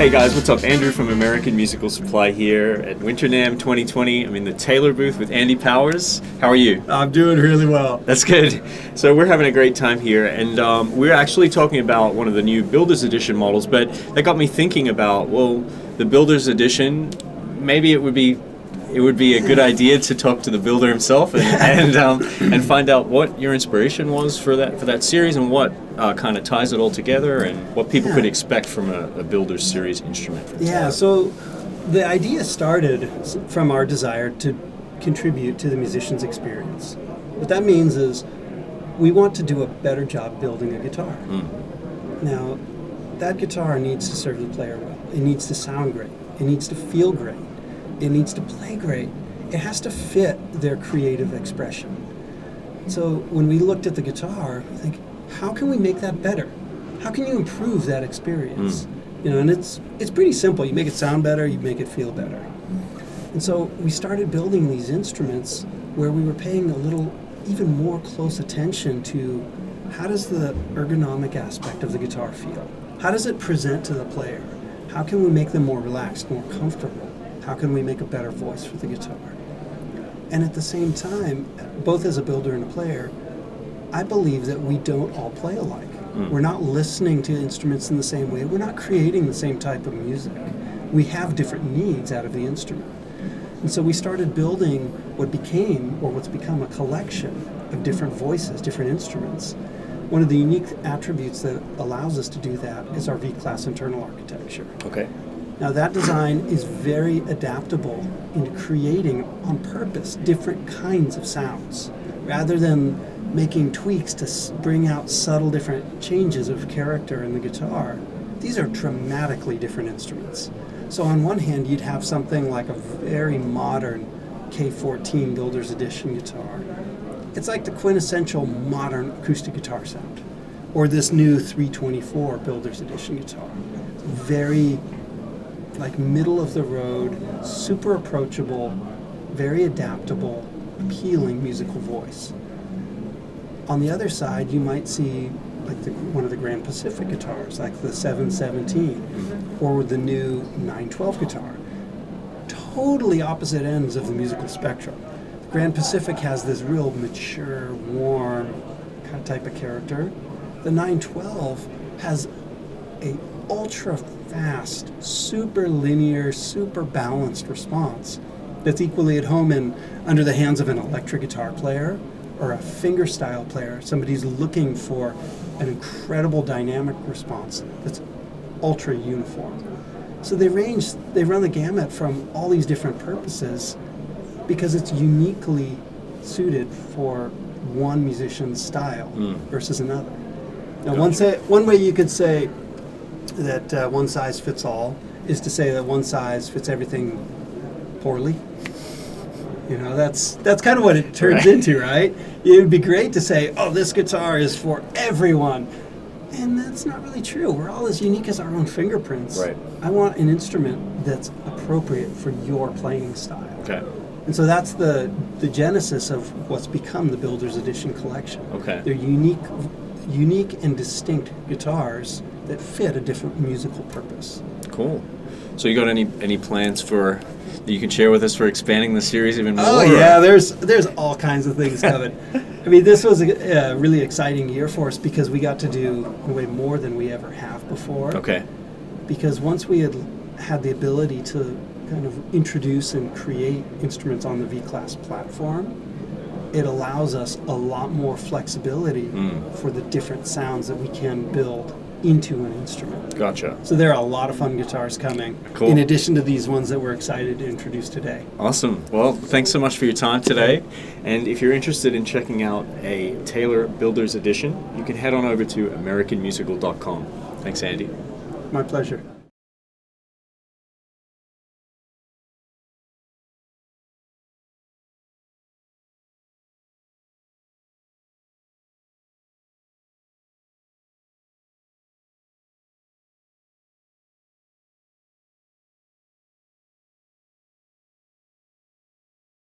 Hey guys, what's up? Andrew from American Musical Supply here at Winter NAMM 2020. I'm in the Taylor booth with Andy Powers. How are you? I'm doing really well. That's good. So we're having a great time here, and we're actually talking about one of the new Builder's Edition models, but that got me thinking about, well, the Builder's Edition, maybe it would be a good idea to talk to the builder himself and find out what your inspiration was for that series and what kind of ties it all together and what people could expect from a Builder's series instrument. So the idea started from our desire to contribute to the musician's experience. What that means is we want to do a better job building a guitar. Now, that guitar needs to serve the player well. It needs to sound great. It needs to feel great. It needs to play great. It has to fit their creative expression. So when we looked at the guitar, we think, how can we make that better? How can you improve that experience? And it's pretty simple. You make it sound better, you make it feel better. And so we started building these instruments where we were paying a little even more close attention to how does the ergonomic aspect of the guitar feel? How does it present to the player? How can we make them more relaxed, more comfortable? How can we make a better voice for the guitar? And at the same time, both as a builder and a player, I believe that we don't all play alike. We're not listening to instruments in the same way. We're not creating the same type of music. We have different needs out of the instrument. And so we started building what's become a collection of different voices, different instruments. One of the unique attributes that allows us to do that is our V-class internal architecture. Okay. Now that design is very adaptable into creating on purpose different kinds of sounds. Rather than making tweaks to bring out subtle different changes of character in the guitar, these are dramatically different instruments. So on one hand, you'd have something like a very modern K14 Builder's Edition guitar. It's like the quintessential modern acoustic guitar sound. Or this new 324 Builder's Edition guitar. Very like middle of the road, super approachable, very adaptable, appealing musical voice. On the other side, you might see like one of the Grand Pacific guitars, like the 717, or the new 912 guitar. Totally opposite ends of the musical spectrum. The Grand Pacific has this real mature, warm kind of type of character. The 912 has a ultra fast, super linear, super balanced response that's equally at home under the hands of an electric guitar player or a fingerstyle player. Somebody's looking for an incredible dynamic response that's ultra uniform. So they run the gamut from all these different purposes because it's uniquely suited for one musician's style versus another. Now, one way you could say that one size fits all is to say that one size fits everything poorly. That's kind of what it turns into, right? It would be great to say, oh, this guitar is for everyone. And that's not really true. We're all as unique as our own fingerprints. Right. I want an instrument that's appropriate for your playing style. Okay. And so that's the genesis of what's become the Builder's Edition collection. Okay. They're unique and distinct guitars that fit a different musical purpose. Cool. So you got any plans that you can share with us for expanding the series even more? Oh yeah, there's all kinds of things coming. I mean, this was a really exciting year for us because we got to do way more than we ever have before. Okay. Because once we had the ability to kind of introduce and create instruments on the V-class platform, it allows us a lot more flexibility for the different sounds that we can build into an instrument. Gotcha. So there are a lot of fun guitars coming, cool, in addition to these ones that we're excited to introduce today. Awesome. Well, thanks so much for your time today. And if you're interested in checking out a Taylor Builder's Edition, you can head on over to AmericanMusical.com. Thanks, Andy. My pleasure.